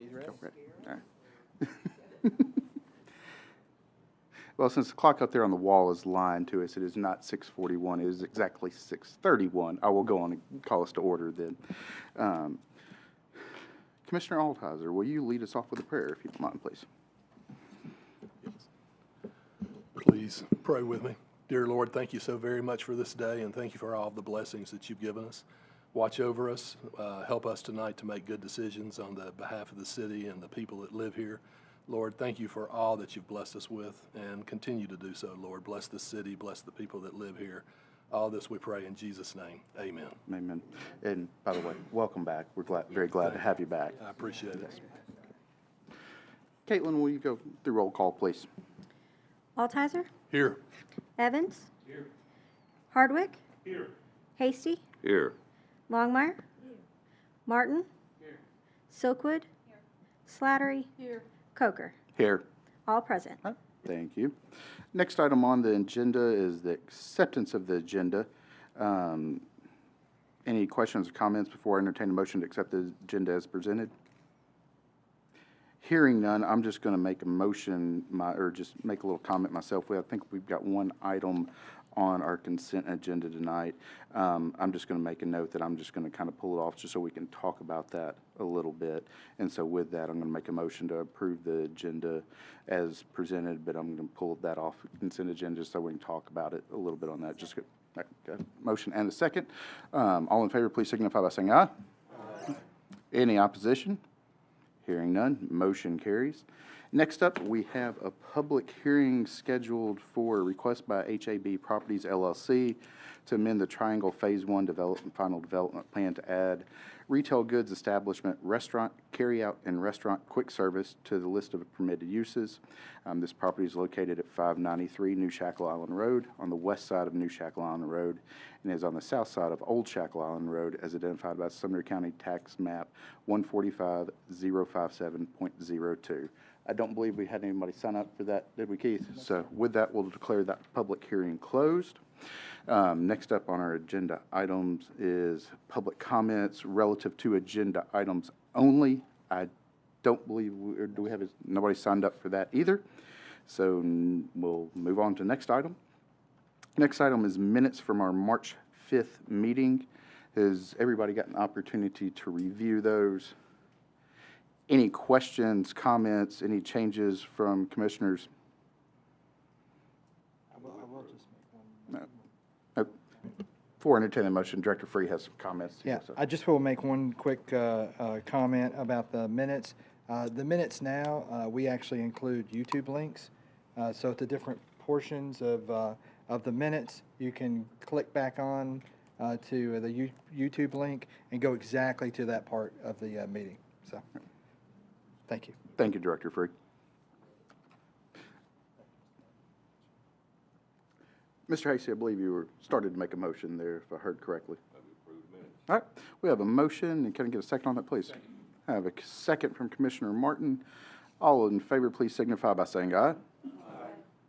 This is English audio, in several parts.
He's ready. All right. Well, since the clock up there on the wall is lying to us, it is not 6:41. It is exactly 6:31. I will go on and call us to order then. Commissioner Altizer, will you lead us off with a prayer, if you don't mind, please? Please pray with me. Dear Lord, thank you so very much for this day, and thank you for all of the blessings that you've given us. Watch over us. Help us tonight to make good decisions on the behalf of the city and the people that live here. Lord, thank you for all that you've blessed us with, and continue to do so, Lord. Bless the city, bless the people that live here. All this we pray in Jesus' name. Amen. Amen. And by the way, welcome back. We're very glad to have you back. I appreciate it. Caitlin, will you go through roll call, please? Altizer? Here. Evans? Here. Hardwick? Here. Hasty? Here. Longmire? Martin? Here. Silkwood? Slattery? Coker? Here. All present. Thank you. Next item on the agenda is the acceptance of the agenda. Any questions or comments before I entertain a motion to accept the agenda as presented? Hearing none, I'm just going to make a motion, or just make a little comment myself. I think we've got one item on our consent agenda tonight. I'm just going to make a note that I'm just going to kind of pull it off just so we can talk about that a little bit. And so with that, I'm going to make a motion to approve the agenda as presented, but I'm going to pull that off consent agenda so we can talk about it a little bit on that. Just got a motion and a second. All in favor, please signify by saying aye. Aye. Any opposition? Hearing none, motion carries. Next up, we have a public hearing scheduled for a request by HAB Properties LLC to amend the Triangle Phase 1 final development plan to add retail goods establishment, restaurant, carryout, and restaurant quick service to the list of permitted uses. This property is located at 593 New Shackle Island Road on the west side of New Shackle Island Road and is on the south side of Old Shackle Island Road as identified by Sumner County Tax Map 145057.02. I don't believe we had anybody sign up for that, did we, Keith? So with that, we'll declare that public hearing closed. Next up on our agenda items is public comments relative to agenda items only. I don't believe, do we have, nobody signed up for that either. So we'll move on to the next item. Next item is minutes from our March 5th meeting. Has everybody got an opportunity to review those? Any questions, comments, any changes from commissioners? I will just make one. No. Before entertaining the motion, Director Free has some comments. Yeah, I just will make one quick comment about the minutes. The minutes now, we actually include YouTube links. So at the different portions of the minutes, you can click back on to the YouTube link and go exactly to that part of the meeting. So. Thank you. Thank you, Director Free. Mr. Hasty, I believe you were started to make a motion there, if I heard correctly. All right, we have a motion, and can I get a second on that, please? I have a second from Commissioner Martin. All in favor, please signify by saying aye. Aye.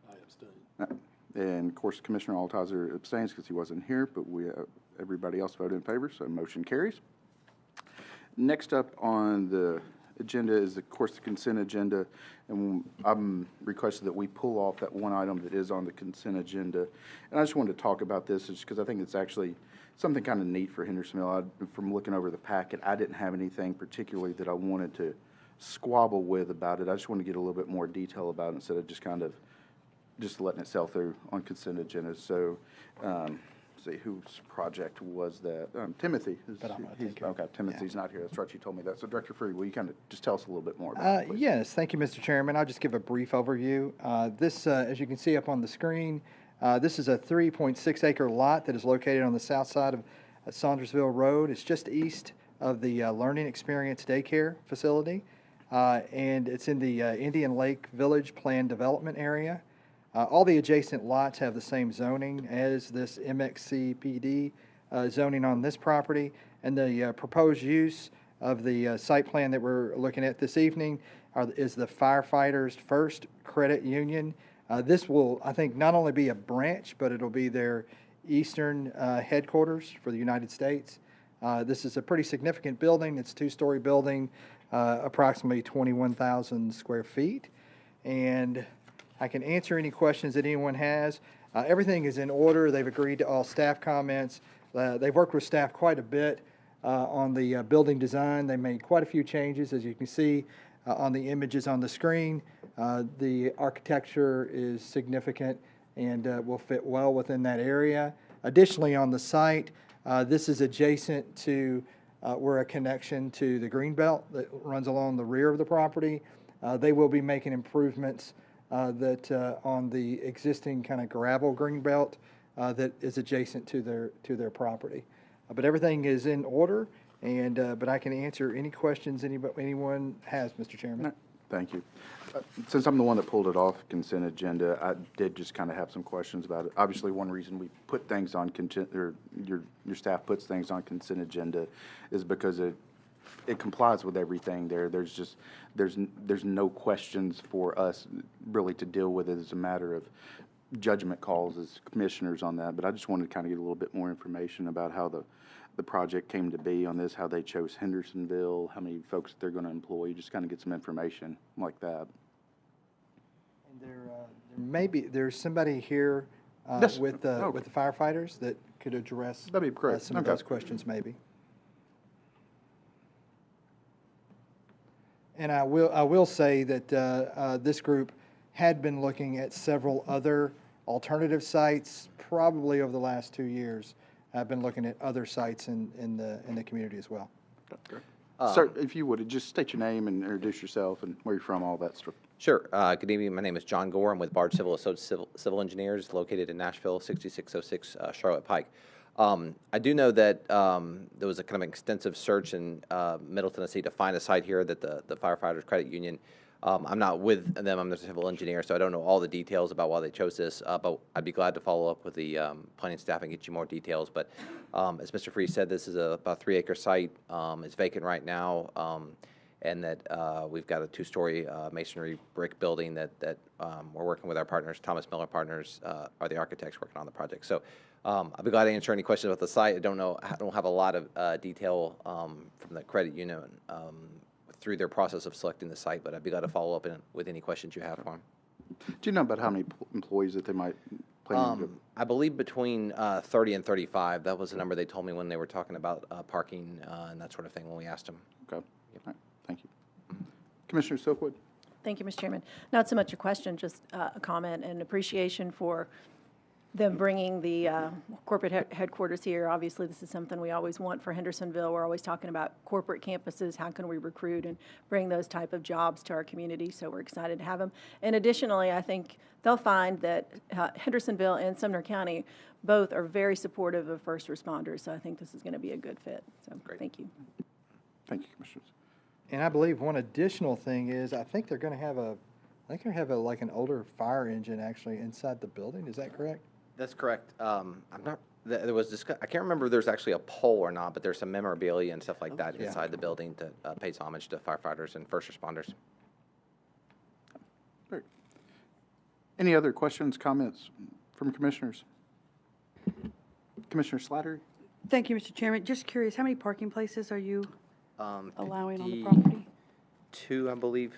I abstain. And of course, Commissioner Altizer abstains because he wasn't here, but everybody else voted in favor, so motion carries. Next up on the agenda is, of course, the consent agenda, and I'm requesting that we pull off that one item that is on the consent agenda. And I just wanted to talk about this just because I think it's actually something kind of neat for Hendersonville. From looking over the packet, I didn't have anything particularly that I wanted to squabble with about it. I just wanted to get a little bit more detail about it instead of just kind of just letting it sell through on consent agenda. So, see, whose project was that? Timothy. Okay, Timothy's not here. That's right, you told me that. So, Director Free, will you kind of just tell us a little bit more about it, please? Yes, thank you, Mr. Chairman. I'll just give a brief overview. This, as you can see up on the screen, this is a 3.6-acre lot that is located on the south side of Saundersville Road. It's just east of the Learning Experience Daycare facility, and it's in the Indian Lake Village Planned Development Area. All the adjacent lots have the same zoning as this MXCPD zoning on this property, and the proposed use of the site plan that we're looking at this evening is the Firefighters First Credit Union. This will, I think, not only be a branch, but it'll be their eastern headquarters for the United States. This is a pretty significant building. It's a two-story building approximately 21,000 square feet. And I can answer any questions that anyone has. Everything is in order. They've agreed to all staff comments. They've worked with staff quite a bit on the building design. They made quite a few changes, as you can see on the images on the screen. The architecture is significant and will fit well within that area. Additionally, on the site, this is adjacent to we're a connection to the green belt that runs along the rear of the property. They will be making improvements that on the existing kind of gravel green belt that is adjacent to their property. But everything is in order, and but I can answer any questions anyone has, Mr. Chairman. Thank you. Since I'm the one that pulled it off consent agenda, I did just kind of have some questions about it. Obviously, one reason we put things on consent, or your staff puts things on consent agenda, is because it complies with everything there. There's no questions for us really to deal with it as a matter of judgment calls as commissioners on that. But I just wanted to kind of get a little bit more information about how the project came to be on this, how they chose Hendersonville, how many folks they're going to employ, just kind of get some information like that. And there's somebody here with the firefighters that could address That'd be great. some of those questions maybe. And I will say that this group had been looking at several other alternative sites probably over the last 2 years. I've been looking at other sites in the community as well. Sir, if you would, just state your name and introduce yourself and where you're from, all that stuff. Sure. Good evening. My name is John Gore. I'm with Bard Civil Associates Civil Engineers, located in Nashville, 6606 Charlotte Pike. I do know that there was a kind of extensive search in Middle Tennessee to find a site here that the Firefighters Credit Union. I'm not with them. I'm the civil engineer, so I don't know all the details about why they chose this, but I'd be glad to follow up with the planning staff and get you more details. But as Mr. Freeze said, this is about a 3-acre site. It's vacant right now, and that we've got a 2-story masonry brick building that we're working with our partners, Thomas Miller Partners, are the architects working on the project. So I'll be glad to answer any questions about the site. I don't have a lot of detail from the credit union through their process of selecting the site, but I'd be glad to follow up with any questions you have for them. Do you know about how many employees that they might plan to? I believe between 30 and 35. That was the number they told me when they were talking about parking and that sort of thing when we asked them. Okay. All right. Thank you. Commissioner Silkwood. Thank you, Mr. Chairman. Not so much a question, just a comment and appreciation for them bringing the corporate headquarters here. Obviously, this is something we always want for Hendersonville. We're always talking about corporate campuses. How can we recruit and bring those type of jobs to our community? So we're excited to have them. And additionally, I think they'll find that Hendersonville and Sumner County both are very supportive of first responders. So I think this is going to be a good fit. So Great. Thank you. Thank you, Commissioners. And I believe one additional thing is I think they're going to have like an older fire engine actually inside the building. Is that correct? That's correct. I'm not. There was I can't remember if there's actually a pole or not, but there's some memorabilia and stuff like that inside the building that pays homage to firefighters and first responders. Great. Any other questions, comments from commissioners? Commissioner Slattery? Thank you, Mr. Chairman. Just curious, how many parking places are you allowing on the 52, property? I believe.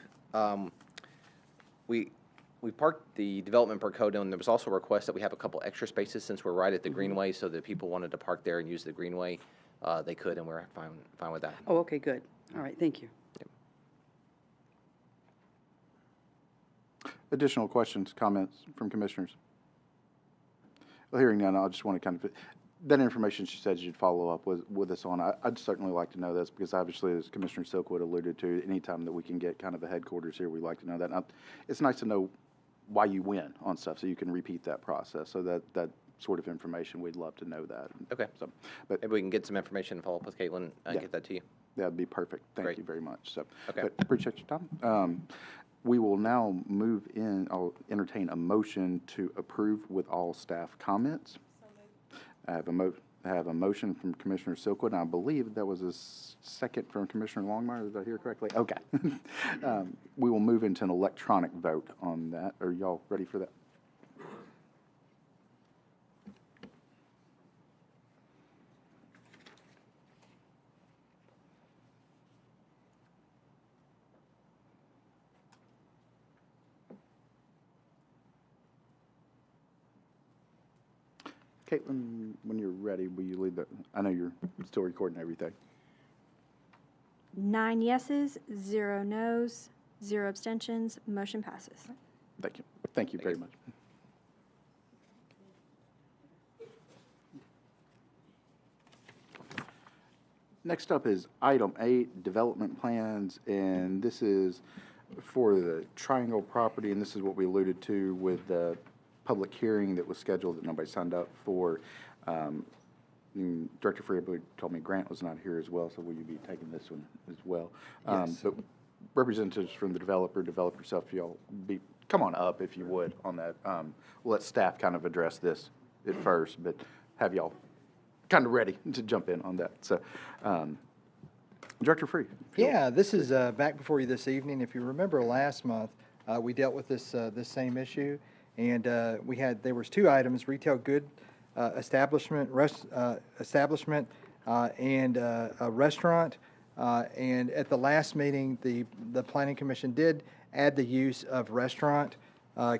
We parked the development per code, and there was also a request that we have a couple extra spaces since we're right at the Greenway, so that if people wanted to park there and use the Greenway, they could, and we're fine with that. Oh, okay, good. All right, thank you. Additional questions, comments from commissioners? Well, hearing none, I just want to kind of, that information she said you'd follow up with us on. I'd certainly like to know this because obviously, as Commissioner Silkwood alluded to, anytime that we can get kind of a headquarters here, we'd like to know that. Now, it's nice to know why you win on stuff so you can repeat that process. So that sort of information, we'd love to know that. Okay. So, but Maybe we can get some information and follow up with Caitlin and get that to you. that'd be perfect. Thank Great. you very much. So, Okay. but appreciate your time. We will now move in. I'll entertain a motion to approve with all staff comments. I have a motion from Commissioner Silkwood, and I believe that was a second from Commissioner Longmire. Did I hear correctly? Okay. We will move into an electronic vote on that. Are y'all ready for that? Caitlin, when you're ready, will you lead the, I know you're still recording everything. 9 yeses, 0 nos, 0 abstentions. Motion passes. Thank you. Thank you very much. Next up is item 8, development plans, and this is for the Triangle property, and this is what we alluded to with the public hearing that was scheduled that nobody signed up for. Director Freebury told me Grant was not here as well, so will you be taking this one as well? Yes. But representatives from the developer yourself, y'all come on up if you would on that. We'll let staff kind of address this at first, but have y'all kind of ready to jump in on that. So, Director Free. Yeah, this is back before you this evening. If you remember last month, we dealt with this same issue, and there was 2 items: retail good establishment, and a restaurant. And at the last meeting, the Planning Commission did add the use of restaurant,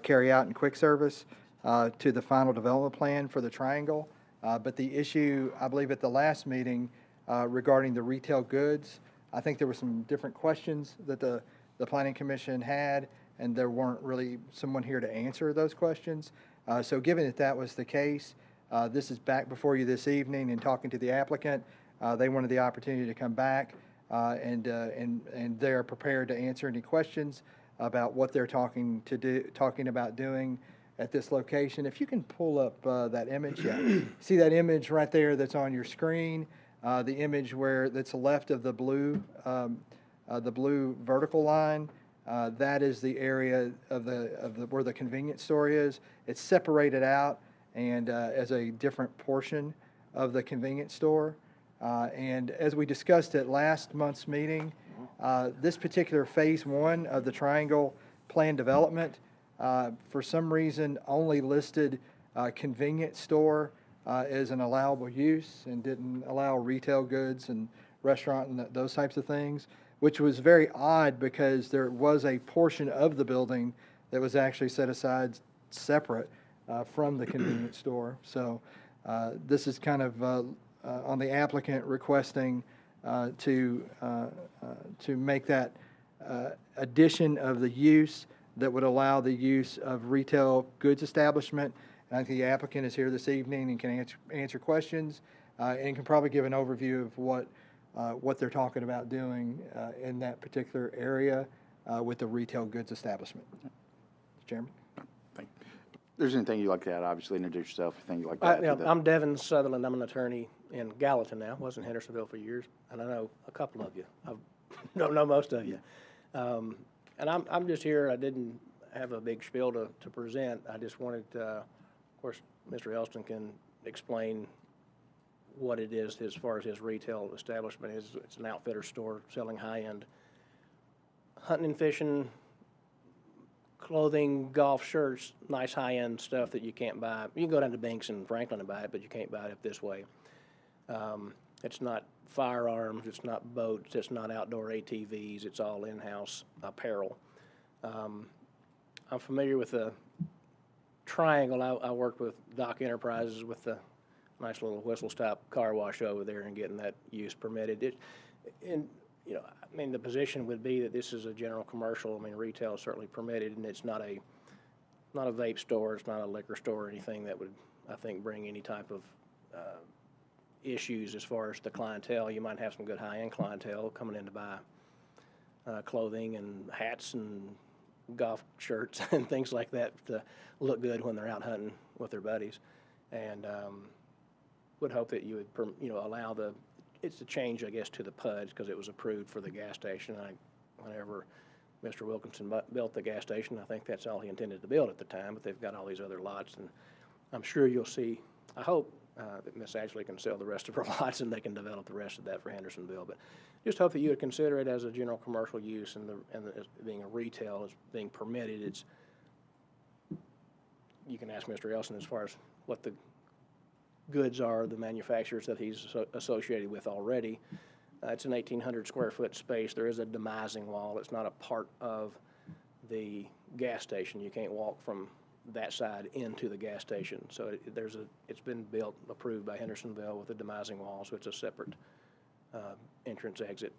carry out, and quick service to the final development plan for the Triangle. But the issue, I believe, at the last meeting regarding the retail goods, I think there were some different questions that the Planning Commission had, and there weren't really someone here to answer those questions. So given that that was the case, this is back before you this evening and talking to the applicant. They wanted the opportunity to come back, and they're prepared to answer any questions about what they're talking about doing at this location. If you can pull up that image, yeah. See that image right there that's on your screen? The image that's left of the blue vertical line. That is the area of where the convenience store is. It's separated out and as a different portion of the convenience store. And as we discussed at last month's meeting, this particular phase 1 of the Triangle plan development, for some reason, only listed convenience store as an allowable use and didn't allow retail goods and restaurant and those types of things, which was very odd because there was a portion of the building that was actually set aside separate from the convenience store. So this is kind of on the applicant requesting to make that addition of the use that would allow the use of retail goods establishment. And I think the applicant is here this evening and can answer questions and can probably give an overview of what they're talking about doing in that particular area with the retail goods establishment. Mr. Chairman. Thank you. If there's anything you'd like to add, obviously introduce yourself, anything you'd like to add. Yeah, to that. I'm Devin Sutherland. I'm an attorney in Gallatin now. Was in Hendersonville for years, and I know a couple of you. I don't know most of you. And I'm just here. I didn't have a big spiel to present. I just wanted, of course, Mr. Elston can explain what it is as far as his retail establishment is. It's an outfitter store selling high-end hunting and fishing, clothing, golf shirts, nice high-end stuff that you can't buy. You can go down to Banks and Franklin and buy it, but you can't buy it this way. It's not firearms, it's not boats, it's not outdoor ATVs, it's all in-house apparel. I'm familiar with the Triangle. I worked with Dock Enterprises with the nice little whistle-stop car wash over there and getting that use permitted. I mean, the position would be that this is a general commercial. I mean, retail is certainly permitted, and it's not a vape store, it's not a liquor store or anything that would, I think, bring any type of issues as far as the clientele. You might have some good high-end clientele coming in to buy clothing and hats and golf shirts and things like that to look good when they're out hunting with their buddies. And would hope that you would, allow it's a change, I guess, to the PUDs because it was approved for the gas station. Whenever Mr. Wilkinson built the gas station, I think that's all he intended to build at the time, but they've got all these other lots, and I'm sure you'll see, I hope, that Miss Ashley can sell the rest of her lots and they can develop the rest of that for Hendersonville. But just hope that you would consider it as a general commercial use and as being a retail, as being permitted. You can ask Mr. Elson as far as what the goods are, the manufacturers that he's associated with already. It's an 1,800 square foot space. There is a demising wall. It's not a part of the gas station. You can't walk from that side into the gas station. So it's been built, approved by Hendersonville with the demising wall, so it's a separate entrance exit.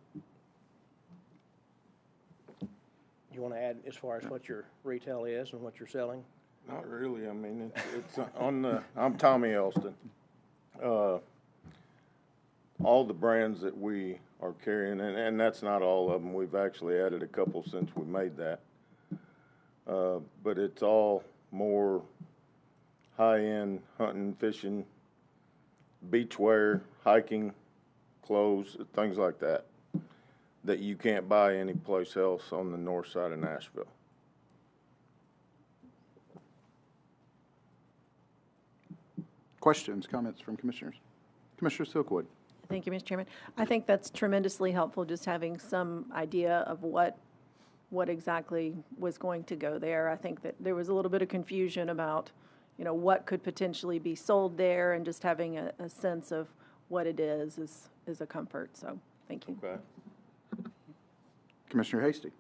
You want to add as far as what your retail is and what you're selling? Not really. I mean, it's on the, I'm Tommy Elston. All the brands that we are carrying, and that's not all of them. We've actually added a couple since we made that. But it's all more high-end hunting, fishing, beachwear, hiking, clothes, things like that, that you can't buy anyplace else on the north side of Nashville. Questions, comments from commissioners? Commissioner Silkwood. Thank you, Mr. Chairman. I think that's tremendously helpful, just having some idea of what exactly was going to go there. I think that there was a little bit of confusion about, what could potentially be sold there, and just having a sense of what it is a comfort. So, thank you. Okay. Commissioner Hasty.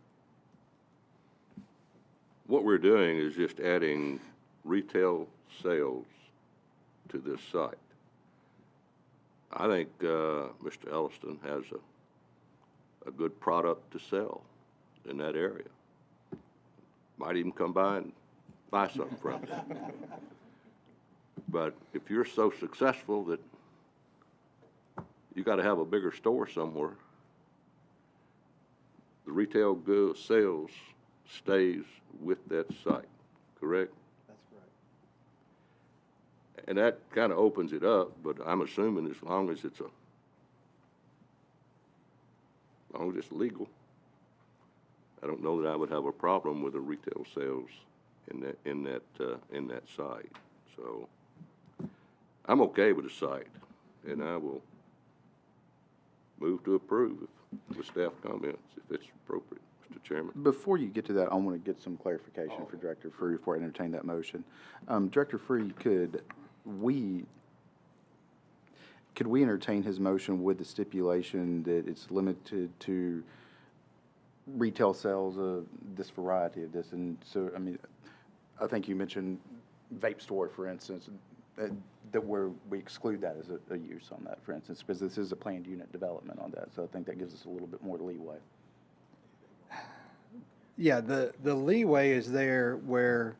What we're doing is just adding retail sales to this site. I think Mr. Elliston has a good product to sell in that area. Might even come by and buy something from us. But if you're so successful that you got to have a bigger store somewhere, the retail goods sales stays with that site, correct? That's correct. And that kind of opens it up, but I'm assuming as long as it's legal, I don't know that I would have a problem with the retail sales in that site. So I'm okay with the site, and I will move to approve with staff comments if it's appropriate, Mr. Chairman. Before you get to that, I want to get some clarification for Director Free before I entertain that motion. Director Free, could we entertain his motion with the stipulation that it's limited to retail sales of this variety of this? And so, I mean, I think you mentioned vape store, for instance, that where we exclude that as a use on that, for instance, because this is a planned unit development on that. So I think that gives us a little bit more leeway. Yeah, the leeway is there where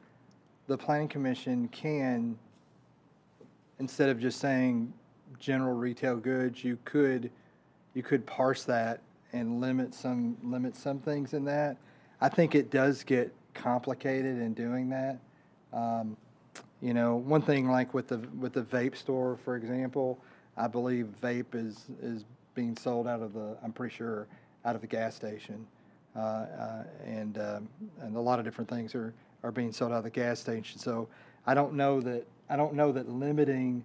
the planning commission can, instead of just saying general retail goods, you could parse that and limit some things in that. I think it does get complicated in doing that. One thing like with the vape store, for example, I believe vape is being sold I'm pretty sure out of the gas station. And a lot of different things are being sold out of the gas station. So I don't know that limiting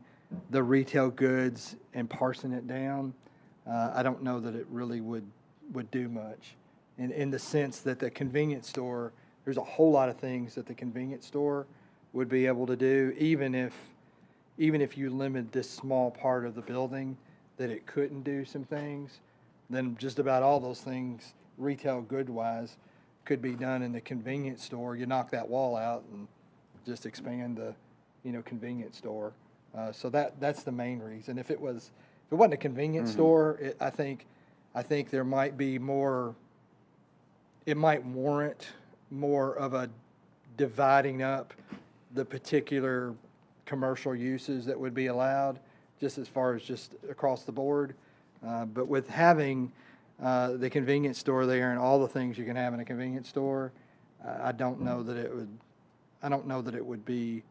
the retail goods and parsing it down, I don't know that it really would do much. In the sense that the convenience store, there's a whole lot of things that the convenience store would be able to do, even if you limit this small part of the building, that it couldn't do some things. Then just about all those things, retail good-wise, could be done in the convenience store. You knock that wall out and just expand the, convenience store. So that's the main reason. If it wasn't a convenience store, I think there might be more. It might warrant more of a dividing up the particular commercial uses that would be allowed, just as far as just across the board. But with having the convenience store there and all the things you can have in a convenience store, I don't know that it would be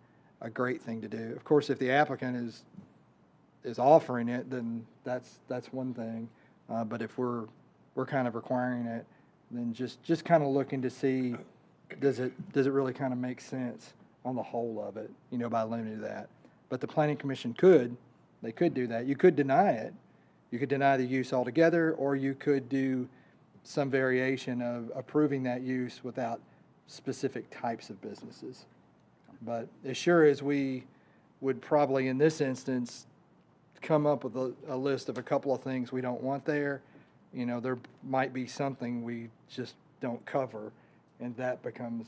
a great thing to do. Of course, if the applicant is offering it, then that's one thing. But if we're kind of requiring it, then just kind of looking to see, does it really kind of make sense on the whole of it, by limiting that. But the planning commission could do that. You could deny it. You could deny the use altogether, or you could do some variation of approving that use without specific types of businesses. But as sure as we would probably in this instance come up with a list of a couple of things we don't want there, there might be something we just don't cover and that becomes,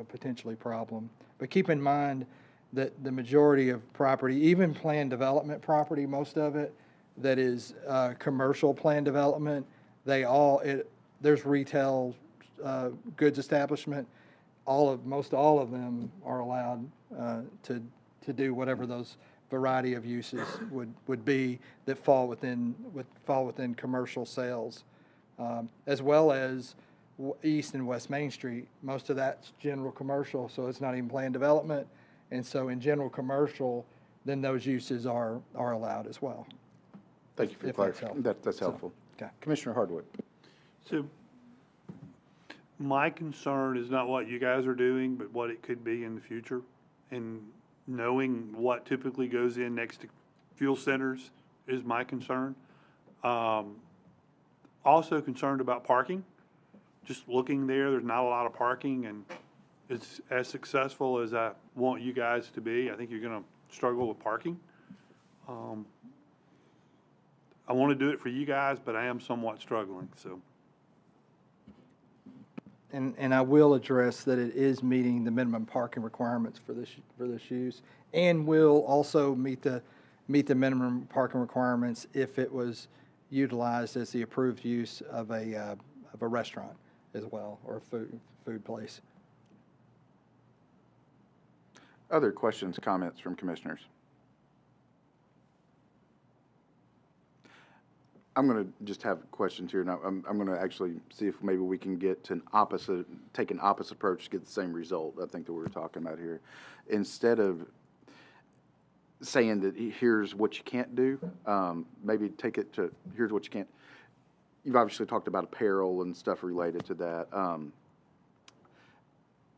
potentially a problem. But keep in mind that the majority of property, even planned development property, most of it, that is commercial planned development, there's retail goods establishment. Most all of them are allowed to do whatever those variety of uses would be that fall within commercial sales, as well as East and West Main Street. Most of that's general commercial, so it's not even planned development. And so in general commercial, then those uses are allowed as well. Thank you for your If that's clarification. helpful. That's helpful. Okay. Commissioner Hardwood. So my concern is not what you guys are doing, but what it could be in the future. And knowing what typically goes in next to fuel centers is my concern. Also concerned about parking. Just looking there, there's not a lot of parking, and it's as successful as I want you guys to be. I think you're going to struggle with parking. I want to do it for you guys, but I am somewhat struggling, so. And I will address that it is meeting the minimum parking requirements for this use, and will also meet the minimum parking requirements if it was utilized as the approved use of a restaurant as well, or a food place. Other questions, comments from commissioners? I'm going to just have questions here. Now, I'm going to actually see if maybe we can take an opposite approach to get the same result I think that we were talking about here. Instead of saying that here's what you can't do, maybe take it to here's what you can't. You've obviously talked about apparel and stuff related to that.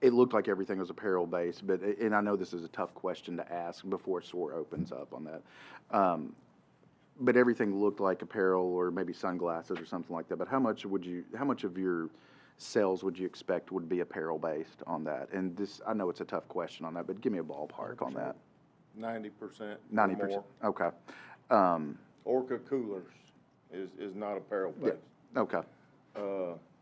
It looked like everything was apparel based, and I know this is a tough question to ask before a store opens up on that. But everything looked like apparel or maybe sunglasses or something like that. But how much of your sales would you expect would be apparel based on that? And this, I know it's a tough question on that, but give me a ballpark on that. 90%. 90%. Okay. Orca Coolers is not apparel based. Yeah. Okay.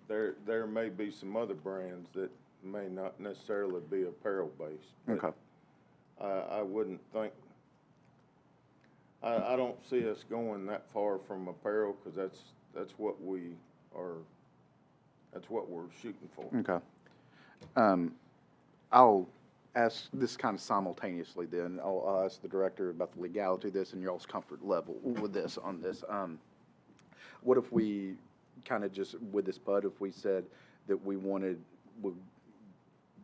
There may be some other brands that may not necessarily be apparel based. Okay. I wouldn't think. I don't see us going that far from apparel, because that's what we're shooting for. Okay. I'll ask this kind of simultaneously then. I'll ask the director about the legality of this and y'all's comfort level with this on this. What if we kind of just, with this PUD, if we said that we would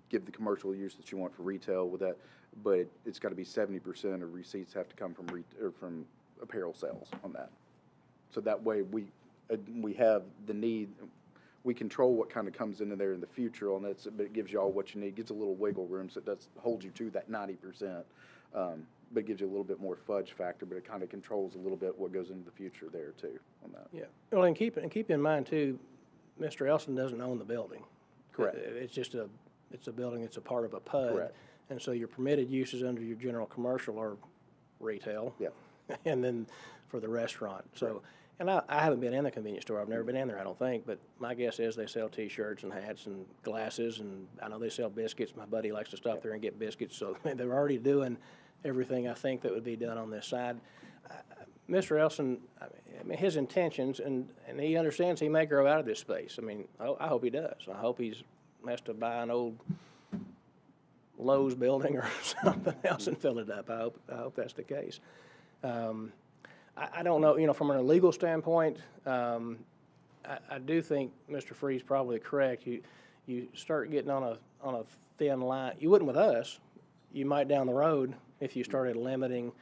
give the commercial use that you want for retail with that, but it's got to be 70% of receipts have to come from apparel sales on that. So that way we have the need, we control what kind of comes into there in the future on it, but it gives you all what you need, gives a little wiggle room, so it does hold you to that 90%, but it gives you a little bit more fudge factor, but it kind of controls a little bit what goes into the future there too on that. Yeah. Well, and keep in mind too, Mr. Elson doesn't own the building. Correct. It's just it's a building, it's a part of a PUD. Correct. And so your permitted uses under your general commercial are retail. Yeah. And then for the restaurant. So, and I haven't been in the convenience store. I've never been in there, I don't think. But my guess is they sell T-shirts and hats and glasses, and I know they sell biscuits. My buddy likes to stop there and get biscuits. So they're already doing everything I think that would be done on this side. Mr. Elson, I mean, his intentions, and he understands he may grow out of this space. I mean, I hope he does. I hope he's has to buy an old Lowe's building or something else and fill it up. I hope that's the case. I don't know, from an illegal standpoint, I do think Mr. Free's probably correct. You start getting on a thin line. You wouldn't with us. You might down the road if you started limiting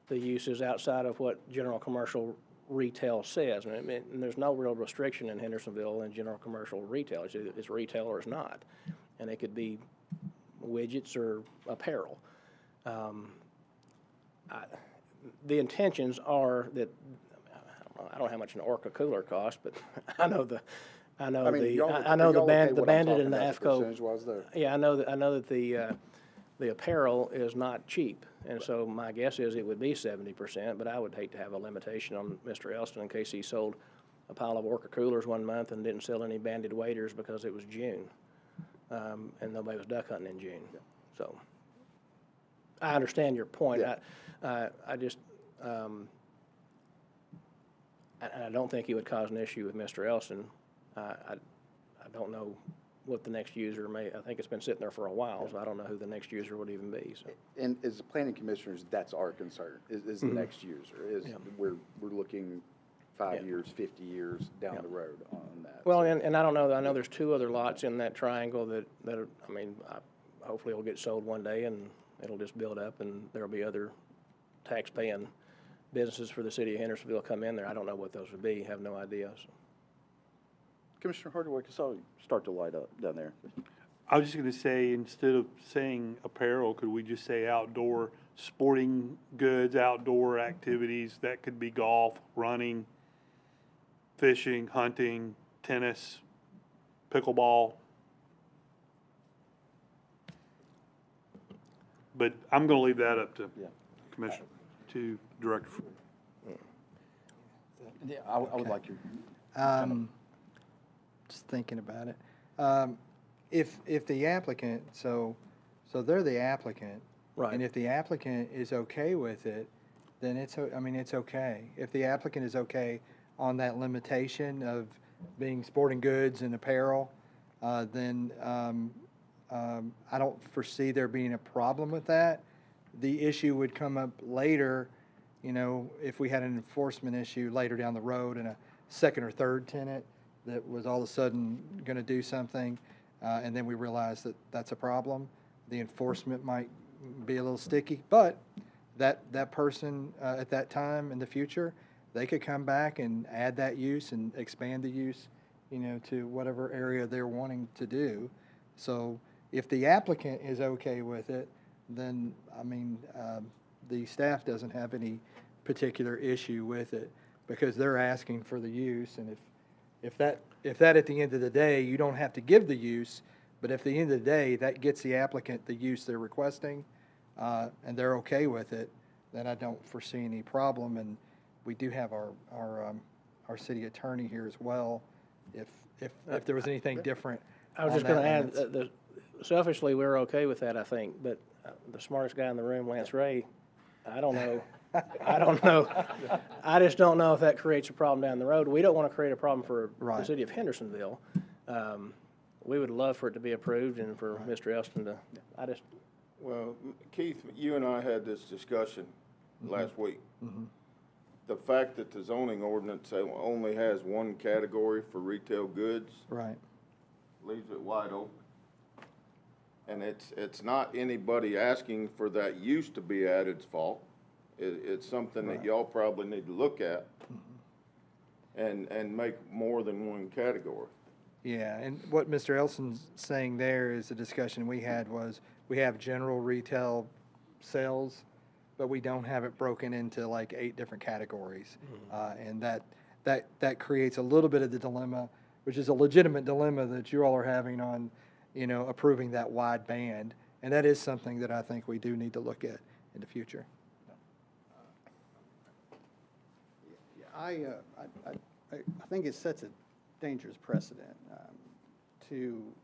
the uses outside of what general commercial retail says. And there's no real restriction in Hendersonville in general commercial retail. It's retail or it's not. And it could be widgets or apparel. The intentions are that, I don't know how much an Orca cooler costs, but I know the Bandit and the AFCO. Yeah, I know that the apparel is not cheap, and so my guess is it would be 70%. But I would hate to have a limitation on Mr. Elston in case he sold a pile of Orca coolers one month and didn't sell any Bandit waders because it was June. and nobody was duck hunting in June. So I understand your point. I just, I don't think it would cause an issue with Mr. Elson. I don't know what the next user may, I think it's been sitting there for a while, so I don't know who the next user would even be, so. And as planning commissioners, that's our concern, is the next user, is we're looking 5 years, 50 years down the road on that. Well, and I don't know, I know there's 2 other lots in that triangle that are, I mean, hopefully it'll get sold one day and it'll just build up and there'll be other tax-paying businesses for the city of Hendersonville come in there. I don't know what those would be, have no idea, so. Commissioner Hardwick, I saw you start to light up down there. I was just gonna say, instead of saying apparel, could we just say outdoor sporting goods, outdoor activities? That could be golf, running, fishing, hunting, tennis, pickleball. But I'm gonna leave that up to Commissioner, to Director. Yeah, I would like your. Just thinking about it. If the applicant, so they're the applicant. Right. And if the applicant is okay with it, then it's okay. If the applicant is okay on that limitation of being sporting goods and apparel, then I don't foresee there being a problem with that. The issue would come up later, if we had an enforcement issue later down the road and a second or third tenant that was all of a sudden going to do something, and then we realize that that's a problem. The enforcement might be a little sticky, but that person at that time in the future, they could come back and add that use and expand the use, to whatever area they're wanting to do. So if the applicant is okay with it, then, the staff doesn't have any particular issue with it because they're asking for the use. And if that at the end of the day, you don't have to give the use, but if at the end of the day, that gets the applicant the use they're requesting, and they're okay with it, then I don't foresee any problem. And we do have our city attorney here as well, if there was anything different. I was just going to add, selfishly, we're okay with that, I think, but the smartest guy in the room, Lance Ray, I don't know. I don't know. I just don't know if that creates a problem down the road. We don't want to create a problem for the city of Hendersonville. We would love for it to be approved and for Mr. Elston to, Well, Keith, you and I had this discussion last week. The fact that the zoning ordinance only has one category for retail goods. Right. Leaves it wide open. And it's not anybody asking for that use to be added's fault. It's something that y'all probably need to look at and make more than one category. Yeah, and what Mr. Elson's saying there is the discussion we had was we have general retail sales, but we don't have it broken into like 8 different categories. And that creates a little bit of the dilemma, which is a legitimate dilemma that you all are having on, approving that wide band. And that is something that I think we do need to look at in the future. I think it sets a dangerous precedent.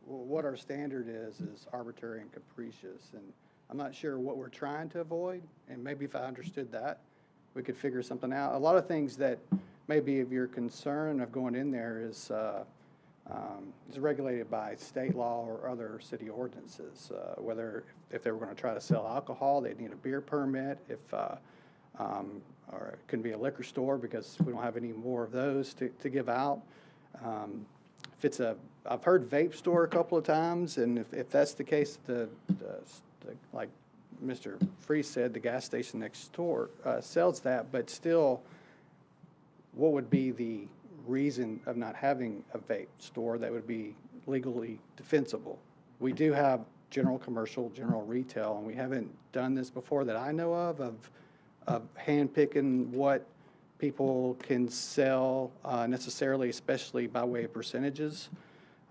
What our standard is arbitrary and capricious, and I'm not sure what we're trying to avoid, and maybe if I understood that, we could figure something out. A lot of things that may be of your concern of going in there is regulated by state law or other city ordinances. Whether if they were going to try to sell alcohol, they'd need a beer permit. Or it can be a liquor store because we don't have any more of those to give out. I've heard vape store a couple of times, and if that's the case, like Mr. Freese said, the gas station next door sells that, but still, what would be the reason of not having a vape store that would be legally defensible? We do have general commercial, general retail, and we haven't done this before that I know of handpicking what people can sell necessarily, especially by way of percentages.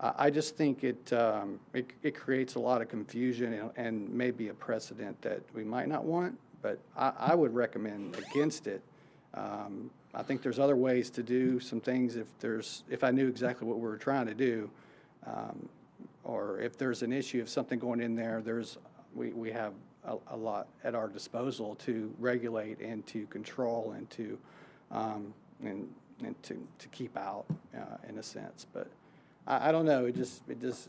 I just think it creates a lot of confusion and maybe a precedent that we might not want, but I would recommend against it. I think there's other ways to do some things if I knew exactly what we were trying to do. or if there's an issue of something going in there, we have a lot at our disposal to regulate and to control and to, to keep out, in a sense. But I don't know, it just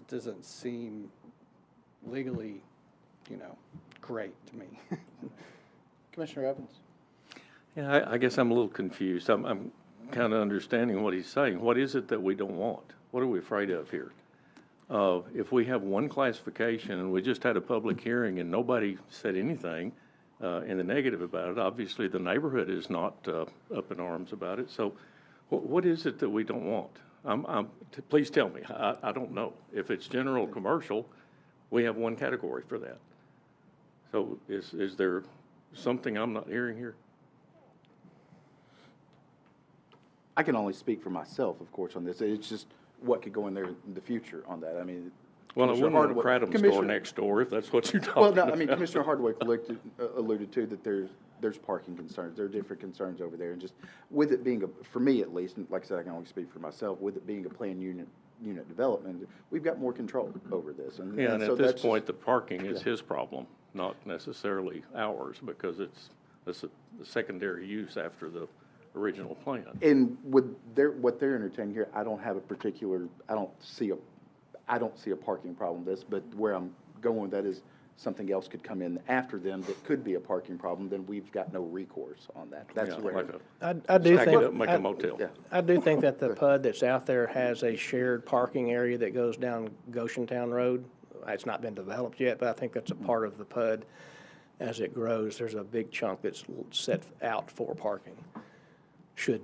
doesn't seem legally, great to me. Commissioner Evans? Yeah, I guess I'm a little confused. I'm kind of understanding what he's saying. What is it that we don't want? What are we afraid of here? If we have one classification and we just had a public hearing and nobody said anything in the negative about it, obviously the neighborhood is not up in arms about it. So what is it that we don't want? Please tell me. I don't know. If it's general commercial, we have one category for that. So is there something I'm not hearing here? I can only speak for myself, of course, on this. It's just what could go in there in the future on that. I mean, Well, I wouldn't want a Kratom store next door if that's what you're talking about. well, no, I mean, Commissioner Hardwick alluded to that there's parking concerns. There are different concerns over there. And just with it being, for me at least, and like I said, I can only speak for myself, with it being a planned unit development, we've got more control over this. And And so at this that's point, the parking is his problem, not necessarily ours, because it's a secondary use after the original plan. And with what they're entertaining here, I don't see a parking problem with this, but where I'm going with that is something else could come in after them that could be a parking problem, then we've got no recourse on that. That's Yeah, where. like I do stack it think, up, make a motel. Yeah. I do think that the PUD that's out there has a shared parking area that goes down Goshentown Road. It's not been developed yet, but I think that's a part of the PUD. As it grows, there's a big chunk that's set out for parking. Should,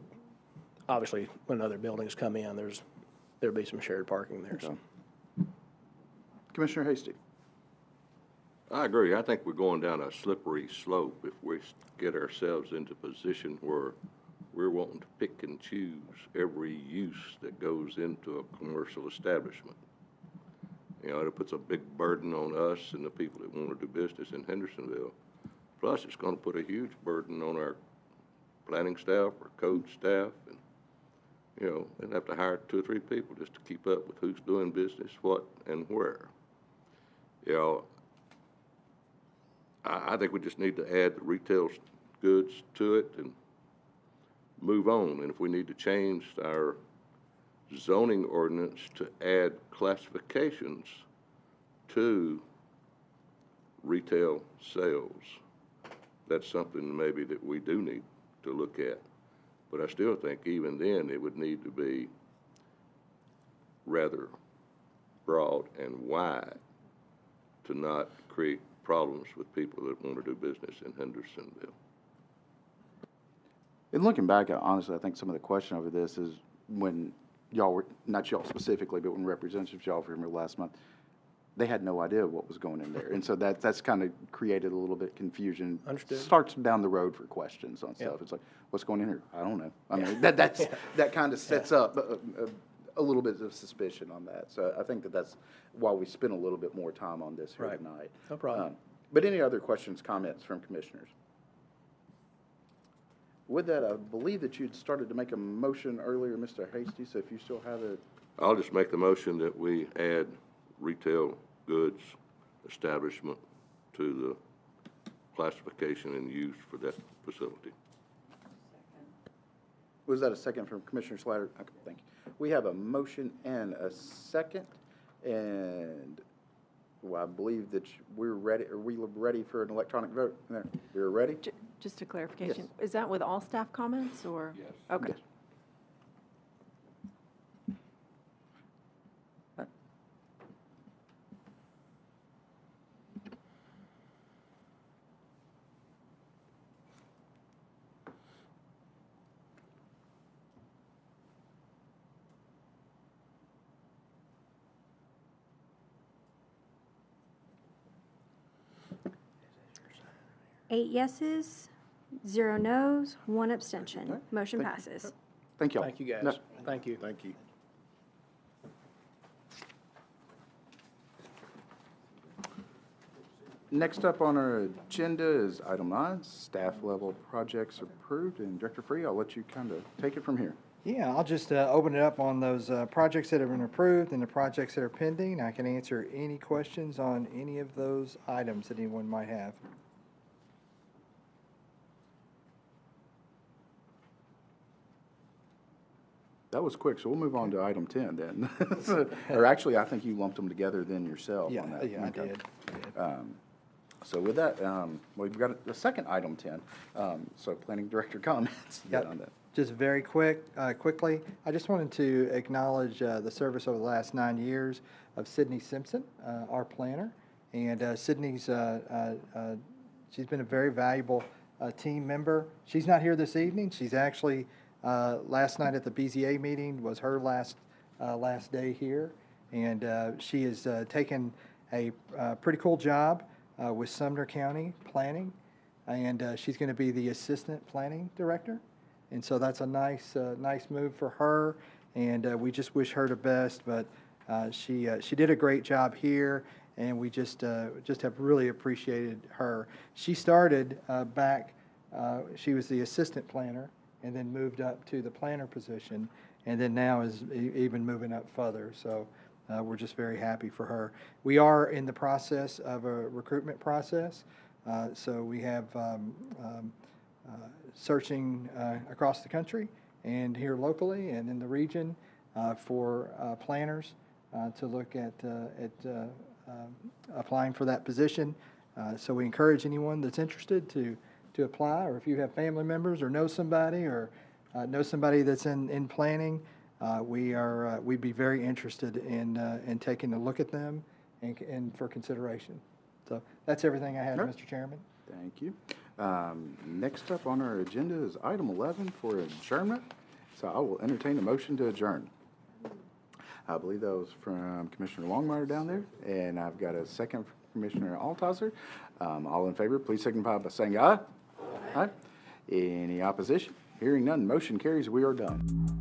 obviously, when other buildings come in, there'll be some shared parking there, so. Commissioner Hasty? I agree. I think we're going down a slippery slope if we get ourselves into a position where we're wanting to pick and choose every use that goes into a commercial establishment. It puts a big burden on us and the people that want to do business in Hendersonville. Plus, it's going to put a huge burden on our planning staff, our code staff, and, they'll have to hire 2 or 3 people just to keep up with who's doing business, what, and where. I think we just need to add the retail goods to it and move on. And if we need to change our zoning ordinance to add classifications to retail sales, that's something maybe that we do need to look at. But I still think even then it would need to be rather broad and wide to not create problems with people that want to do business in Hendersonville. And looking back, honestly, I think some of the question over this is when y'all were, not y'all specifically, but when representatives y'all were here last month, they had no idea what was going in there. And so that's kind of created a little bit confusion. Understood. Starts down the road for questions on stuff. It's like, what's going in here? I don't know. I mean, that kind of sets up a little bit of suspicion on that. So I think that's why we spent a little bit more time on this here Right. tonight. No problem. But any other questions, comments from commissioners? With that, I believe that you'd started to make a motion earlier, Mr. Hasty, so if you still have it. I'll just make the motion that we add retail goods establishment to the classification and use for that facility. Was that a second from Commissioner Slatter? Okay, thank you. We have a motion and a second, and I believe that we're ready. Are we ready for an electronic vote? There, we're ready? Just a clarification, is that with all staff comments, or? Yes. Okay. Yes. Eight yeses, 0 noes, 1 abstention. right. Motion Thank you. passes. Thank you all. Thank you, guys. No, Thank you. Thank you. Next up on our agenda is item 9, staff level projects approved. And Director Free, I'll let you kind of take it from here. Yeah, I'll just open it up on those projects that have been approved and the projects that are pending. I can answer any questions on any of those items that anyone might have. That was quick, so we'll move on to item 10 then. Or actually, I think you lumped them together then yourself Yeah, on that. yeah, I Okay. did. So with that, we've got a second item 10. So planning director comments Yep. on that. Just very quickly, I just wanted to acknowledge the service over the last 9 years of Sydney Simpson, our planner. And Sydney's, she's been a very valuable team member. She's not here this evening. She's actually, last night at the BZA meeting was her last day here. And she has taken a pretty cool job with Sumner County Planning. And she's going to be the assistant planning director. And so that's a nice move for her, and we just wish her the best. But she did a great job here, and we just have really appreciated her. She started back. She was the assistant planner, and then moved up to the planner position, and then now is even moving up further. So we're just very happy for her. We are in the process of a recruitment process, so we have. Searching across the country and here locally and in the region for planners to look at applying for that position. So we encourage anyone that's interested to apply, or if you have family members or know somebody that's in planning, we'd be very interested in taking a look at them and for consideration. So that's everything I have, Mr. Chairman. Thank you. Next up on our agenda is item 11 for adjournment. So I will entertain a motion to adjourn. I believe that was from Commissioner Longmire down there, and I've got a second from Commissioner Altizer. All in favor, please signify by saying aye. Aye. Any opposition? Hearing none, motion carries. We are done.